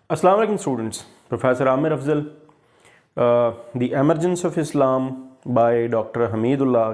Assalamu alaikum students. Professor Amir Afzal, The Emergence of Islam by Dr. Hamidullah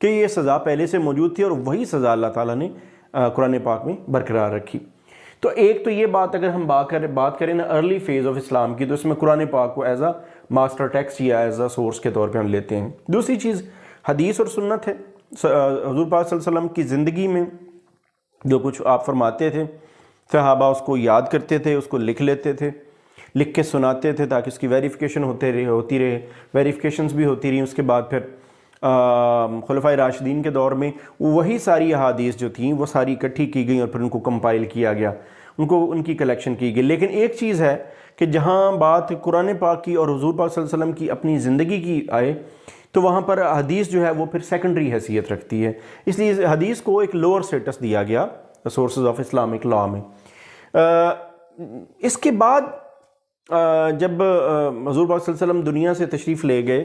کہ یہ سزا پہلے سے موجود تھی اور وہی سزا اللہ تعالیٰ نے قرآن پاک میں برقرار رکھی. تو ایک تو یہ بات اگر ہم بات کریں نا ارلی فیز آف اسلام کی، تو اس میں قرآن پاک کو ایز اے ماسٹر ٹیکسٹ یا ایز اے سورس کے طور پہ ہم لیتے ہیں. دوسری چیز حدیث اور سنت ہے. حضور پاک صلی اللہ علیہ وسلم کی زندگی میں جو کچھ آپ فرماتے تھے، صحابہ اس کو یاد کرتے تھے، اس کو لکھ لیتے تھے، لکھ کے سناتے تھے تاکہ اس کی ویریفیکیشن ہوتی رہے. ویریفیکیشنز بھی ہوتی رہیں. اس کے بعد پھر خلفائے راشدین کے دور میں وہی ساری احادیث جو تھیں وہ ساری اکٹھی کی گئیں اور پھر ان کو کمپائل کیا گیا، ان کی کلیکشن کی گئی. لیکن ایک چیز ہے کہ جہاں بات قرآن پاک کی اور حضور پاک صلی اللہ علیہ وسلم کی اپنی زندگی کی آئے تو وہاں پر حدیث جو ہے وہ پھر سیکنڈری حیثیت رکھتی ہے. اس لیے حدیث کو ایک لوور سٹیٹس دیا گیا سورسز آف اسلامک لا میں. اس کے بعد جب حضور پاک صلی اللہ علیہ وسلم دنیا سے تشریف لے گئے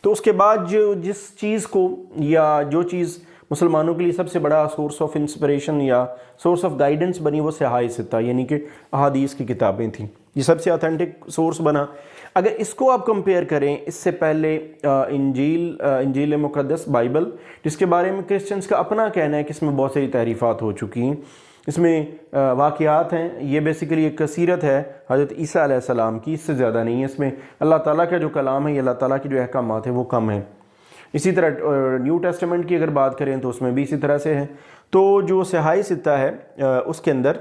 تو اس کے بعد جس چیز کو یا جو چیز مسلمانوں کے لیے سب سے بڑا سورس آف انسپریشن یا سورس آف گائیڈنس بنی وہ صحاح ستہ یعنی کہ احادیث کی کتابیں تھیں. یہ سب سے اتھینٹک سورس بنا. اگر اس کو آپ کمپیئر کریں اس سے پہلے انجیل مقدس بائبل، جس کے بارے میں کرسچنز کا اپنا کہنا ہے کہ اس میں بہت ساری تحریفات ہو چکی ہیں، اس میں واقعات ہیں، یہ بیسیکلی ایک سیرت ہے حضرت عیسیٰ علیہ السلام کی، اس سے زیادہ نہیں ہے. اس میں اللہ تعالیٰ کا جو کلام ہے، یہ اللہ تعالیٰ کی جو احکامات ہیں وہ کم ہیں. اسی طرح نیو ٹیسٹمنٹ کی اگر بات کریں تو اس میں بھی اسی طرح سے ہے. تو جو صحاح ستہ ہے اس کے اندر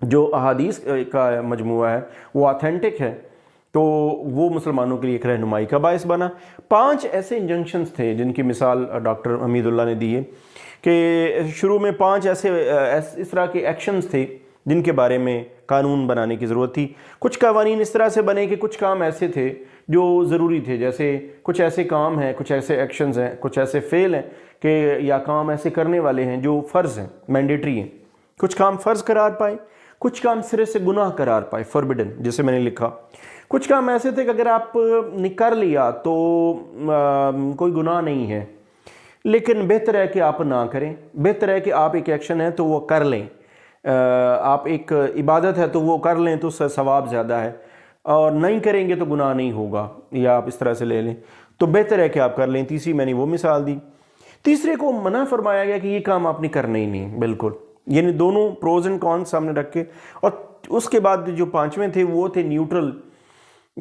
جو احادیث کا مجموعہ ہے وہ آتھینٹک ہے، تو وہ مسلمانوں کے لیے ایک رہنمائی کا باعث بنا. 5 ایسے انجنکشنز تھے جن کی مثال ڈاکٹر حمید اللہ نے دی ہے کہ شروع میں 5 اس طرح کے ایکشنز تھے جن کے بارے میں قانون بنانے کی ضرورت تھی. کچھ قوانین اس طرح سے بنے کہ کچھ کام ایسے تھے جو ضروری تھے، جیسے کچھ ایسے کام ہیں، کچھ ایسے ایکشنز ہیں، کچھ ایسے فعل ہیں کہ یا کام ایسے کرنے والے ہیں جو فرض ہیں، مینڈیٹری ہیں. کچھ کام فرض قرار پائے، کچھ کام سرے سے گناہ قرار پائے، فوربڈن جسے میں نے لکھا. کچھ کام ایسے تھے کہ اگر آپ نے کر لیا تو کوئی گناہ نہیں ہے، لیکن بہتر ہے کہ آپ نہ کریں. بہتر ہے کہ آپ ایک ایکشن ہے تو وہ کر لیں، آپ ایک عبادت ہے تو وہ کر لیں تو ثواب زیادہ ہے، اور نہیں کریں گے تو گناہ نہیں ہوگا، یا آپ اس طرح سے لے لیں تو بہتر ہے کہ آپ کر لیں. تیسری میں نے وہ مثال دی. تیسرے کو منع فرمایا گیا کہ یہ کام آپ نے کرنا ہی نہیں بالکل، یعنی دونوں پروز اینڈ کونس سامنے رکھ کے. اور اس کے بعد جو 5ویں تھے وہ تھے نیوٹرل،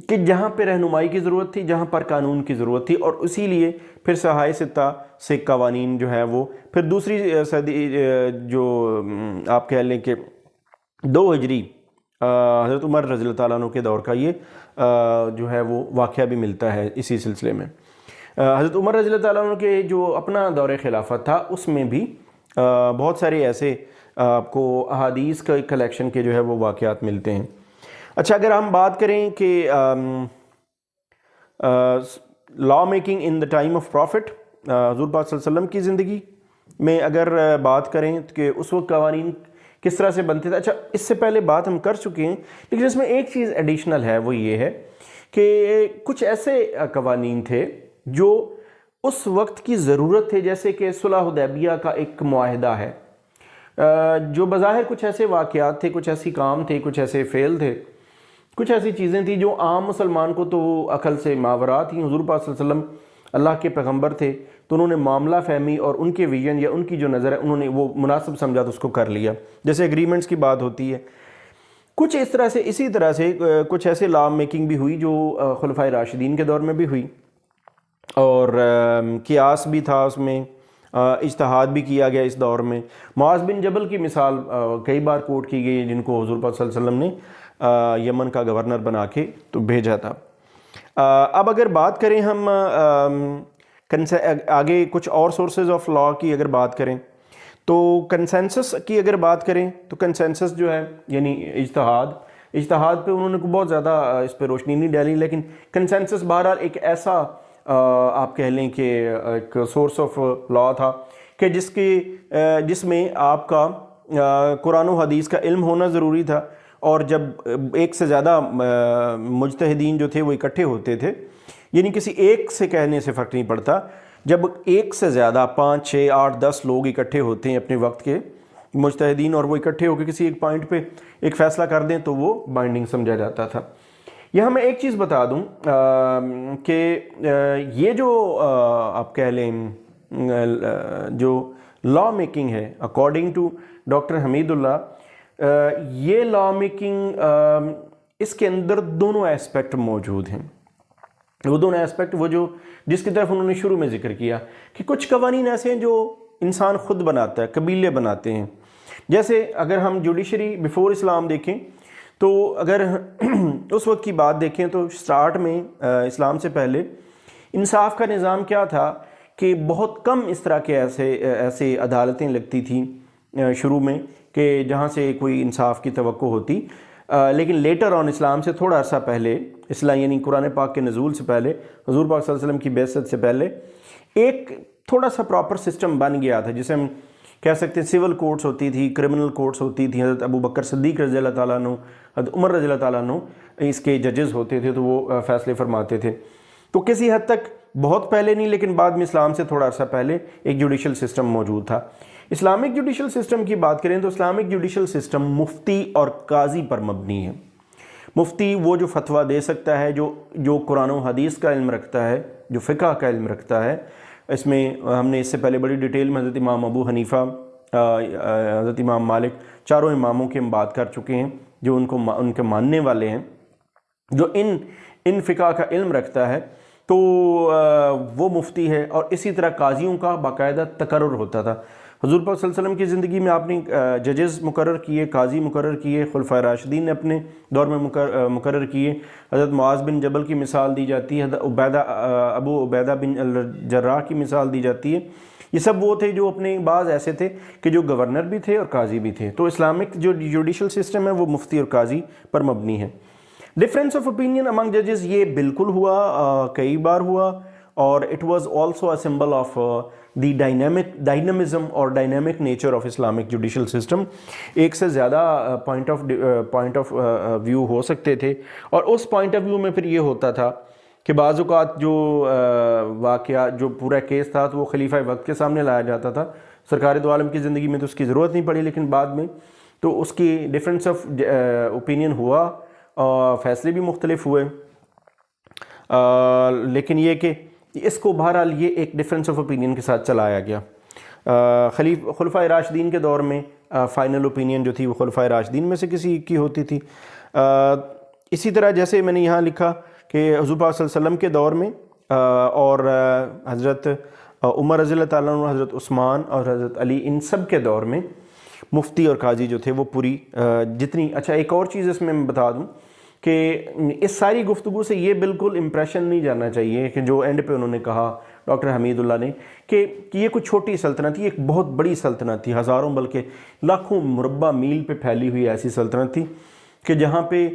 کہ جہاں پہ رہنمائی کی ضرورت تھی، جہاں پر قانون کی ضرورت تھی، اور اسی لیے پھر صحاح ستہ سے قوانین جو ہے وہ پھر دوسری صدی جو آپ کہہ لیں کہ 2 ہجری حضرت عمر رضی اللہ تعالیٰ عنہ کے دور کا یہ جو ہے وہ واقعہ بھی ملتا ہے اسی سلسلے میں. حضرت عمر رضی اللہ تعالیٰ عنہ کے جو اپنا دور خلافت تھا اس میں بھی بہت سارے ایسے آپ کو احادیث کا کلیکشن کے جو ہے وہ واقعات ملتے ہیں. اچھا، اگر ہم بات کریں کہ law making in the time of profit, حضور پاک صلی اللہ علیہ وسلم کی زندگی میں اگر بات کریں کہ اس وقت قوانین کس طرح سے بنتے تھے. اچھا، اس سے پہلے بات ہم کر چکے ہیں، لیکن اس میں ایک چیز ایڈیشنل ہے، وہ یہ ہے کہ کچھ ایسے قوانین تھے جو اس وقت کی ضرورت تھے، جیسے کہ صلح حدیبیہ کا ایک معاہدہ ہے، جو بظاہر کچھ ایسے واقعات تھے، کچھ ایسی کام تھے، کچھ ایسے فعل تھے، کچھ ایسی چیزیں تھیں جو عام مسلمان کو تو عقل سے ماورا تھیں. حضور پاک صلی اللہ علیہ وسلم اللہ کے پیغمبر تھے تو انہوں نے معاملہ فہمی اور ان کے ویژن یا ان کی جو نظر ہے انہوں نے وہ مناسب سمجھا تو اس کو کر لیا. جیسے ایگریمنٹس کی بات ہوتی ہے، کچھ اس طرح سے اسی طرح سے کچھ ایسے لا میکنگ بھی ہوئی جو خلفائے راشدین کے دور میں بھی ہوئی، اور قیاس بھی تھا اس میں، اجتہاد بھی کیا گیا اس دور میں. معاذ بن جبل کی مثال کئی بار کوٹ کی گئی، جن کو حضور پاک صلی اللہ علیہ وسلم نے یمن کا گورنر بنا کے تو بھیجا تھا. اب اگر بات کریں ہم آگے کچھ اور سورسز آف لا کی اگر بات کریں تو کنسنسس کی اگر بات کریں تو کنسنسس جو ہے یعنی اجتہاد پہ انہوں نے بہت زیادہ اس پہ روشنی نہیں ڈالی، لیکن کنسنسس بہرحال ایک ایسا آپ کہہ لیں کہ ایک سورس آف لا تھا کہ جس میں آپ کا قرآن و حدیث کا علم ہونا ضروری تھا. اور جب ایک سے زیادہ مجتہدین جو تھے وہ اکٹھے ہوتے تھے، یعنی کسی ایک سے کہنے سے فرق نہیں پڑتا، جب ایک سے زیادہ 5 6 8 10 لوگ اکٹھے ہوتے ہیں اپنے وقت کے مجتہدین، اور وہ اکٹھے ہو کے کسی ایک پوائنٹ پہ ایک فیصلہ کر دیں تو وہ بائنڈنگ سمجھا جاتا تھا. یہاں میں ایک چیز بتا دوں کہ یہ جو آپ کہہ لیں جو لا میکنگ ہے اکارڈنگ ٹو ڈاکٹر حمید اللہ، یہ لا میکنگ اس کے اندر دونوں ایسپیکٹ موجود ہیں. وہ دونوں ایسپیکٹ وہ جو جس کی طرف انہوں نے شروع میں ذکر کیا کہ کچھ قوانین ایسے ہیں جو انسان خود بناتا ہے، قبیلے بناتے ہیں. جیسے اگر ہم جوڈیشری بیفور اسلام دیکھیں تو اگر اس وقت کی بات دیکھیں تو سٹارٹ میں اسلام سے پہلے انصاف کا نظام کیا تھا کہ بہت کم اس طرح کے ایسے عدالتیں لگتی تھیں شروع میں کہ جہاں سے کوئی انصاف کی توقع ہوتی. لیکن لیٹر آن اسلام سے تھوڑا عرصہ پہلے، اسلام یعنی قرآن پاک کے نزول سے پہلے، حضور پاک صلی اللہ علیہ وسلم کی بعثت سے پہلے ایک تھوڑا سا پراپر سسٹم بن گیا تھا، جسے ہم کہہ سکتے ہیں سول کورٹس ہوتی تھی، کرمنل کورٹس ہوتی تھی. حضرت ابو بکر صدیق رضی اللہ تعالیٰ عنہ، حضرت عمر رضی اللہ تعالیٰ عنہ اس کے ججز ہوتے تھے، تو وہ فیصلے فرماتے تھے. تو کسی حد تک بہت پہلے نہیں لیکن بعد میں اسلام سے تھوڑا عرصہ پہلے ایک جوڈیشل سسٹم موجود تھا. اسلامک جوڈیشل سسٹم کی بات کریں تو اسلامک جوڈیشل سسٹم مفتی اور قاضی پر مبنی ہے. مفتی وہ جو فتویٰ دے سکتا ہے، جو قرآن و حدیث کا علم رکھتا ہے، جو فقہ کا علم رکھتا ہے. اس میں ہم نے اس سے پہلے بڑی ڈیٹیل میں حضرت امام ابو حنیفہ، حضرت امام مالک، چاروں اماموں کے ہم بات کر چکے ہیں جو ان کے ماننے والے ہیں، جو ان فقہ کا علم رکھتا ہے. تو وہ مفتی ہے. اور اسی طرح قاضیوں کا باقاعدہ تقرر ہوتا تھا. حضور پاک صلی اللہ علیہ وسلم کی زندگی میں آپ نے ججز مقرر کیے، قاضی مقرر کیے، خلفائے راشدین نے اپنے دور میں مقرر کیے. حضرت معاذ بن جبل کی مثال دی جاتی ہے، حضرت ابو عبیدہ بن الجراح کی مثال دی جاتی ہے. یہ سب وہ تھے جو اپنے بعض ایسے تھے کہ جو گورنر بھی تھے اور قاضی بھی تھے. تو اسلامک جو جوڈیشل سسٹم ہے وہ مفتی اور قاضی پر مبنی ہے. ڈفرینس آف اوپینین امنگ ججز یہ بالکل ہوا، کئی بار ہوا. اور it was also a symbol of the dynamism اور dynamic nature of Islamic judicial system. ایک سے زیادہ پوائنٹ آف ویو ہو سکتے تھے. اور اس پوائنٹ آف ویو میں پھر یہ ہوتا تھا کہ بعض اوقات جو واقعہ جو پورا کیس تھا تو وہ خلیفہ وقت کے سامنے لایا جاتا تھا. سرکار دو عالم کی زندگی میں تو اس کی ضرورت نہیں پڑی، لیکن بعد میں تو اس کی ڈفرینس آف اوپینین ہوا، فیصلے بھی مختلف ہوئے. لیکن یہ کہ اس کو بہرحال یہ ایک ڈفرینس آف اوپینین کے ساتھ چلایا گیا. خلفائے راشدین کے دور میں فائنل اوپینین جو تھی وہ خلفائے راشدین میں سے کسی کی ہوتی تھی. اسی طرح جیسے میں نے یہاں لکھا کہ حضور پاک صلی اللہ علیہ وسلم کے دور میں اور حضرت عمر رضی اللہ تعالیٰ عنہ، حضرت عثمان اور حضرت علی، ان سب کے دور میں مفتی اور قاضی جو تھے وہ پوری جتنی. اچھا ایک اور چیز اس میں بتا دوں کہ اس ساری گفتگو سے یہ بالکل امپریشن نہیں جانا چاہیے کہ جو اینڈ پہ انہوں نے کہا ڈاکٹر حمید اللہ نے کہ یہ کوئی چھوٹی سلطنت تھی، ایک بہت بڑی سلطنت تھی، ہزاروں بلکہ لاکھوں مربع میل پہ پھیلی ہوئی ایسی سلطنت تھی کہ جہاں پہ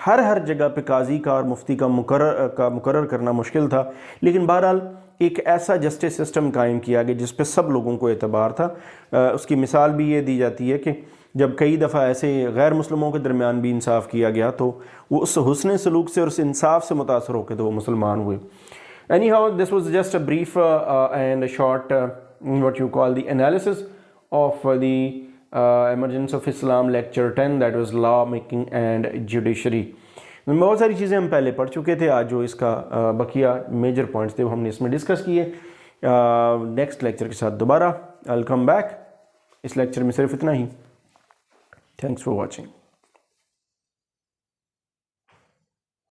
ہر جگہ پہ قاضی کا اور مفتی کا مقرر کرنا مشکل تھا. لیکن بہرحال ایک ایسا جسٹس سسٹم قائم کیا گیا جس پہ سب لوگوں کو اعتبار تھا. اس کی مثال بھی یہ دی جاتی ہے کہ جب کئی دفعہ ایسے غیر مسلموں کے درمیان بھی انصاف کیا گیا تو وہ اس حسن سلوک سے اور اس انصاف سے متاثر ہو کے تو وہ مسلمان ہوئے. Anyhow, this was just a brief and a short what you call the analysis of the emergence of Islam lecture 10, that was law making and judiciary. بہت ساری چیزیں ہم پہلے پڑھ چکے تھے. آج جو اس کا بقیہ میجر پوائنٹس تھے وہ ہم نے اس میں ڈسکس کیے. نیکسٹ لیکچر کے ساتھ دوبارہ I'll come back. اس لیکچر میں صرف اتنا ہی. Thanks for watching.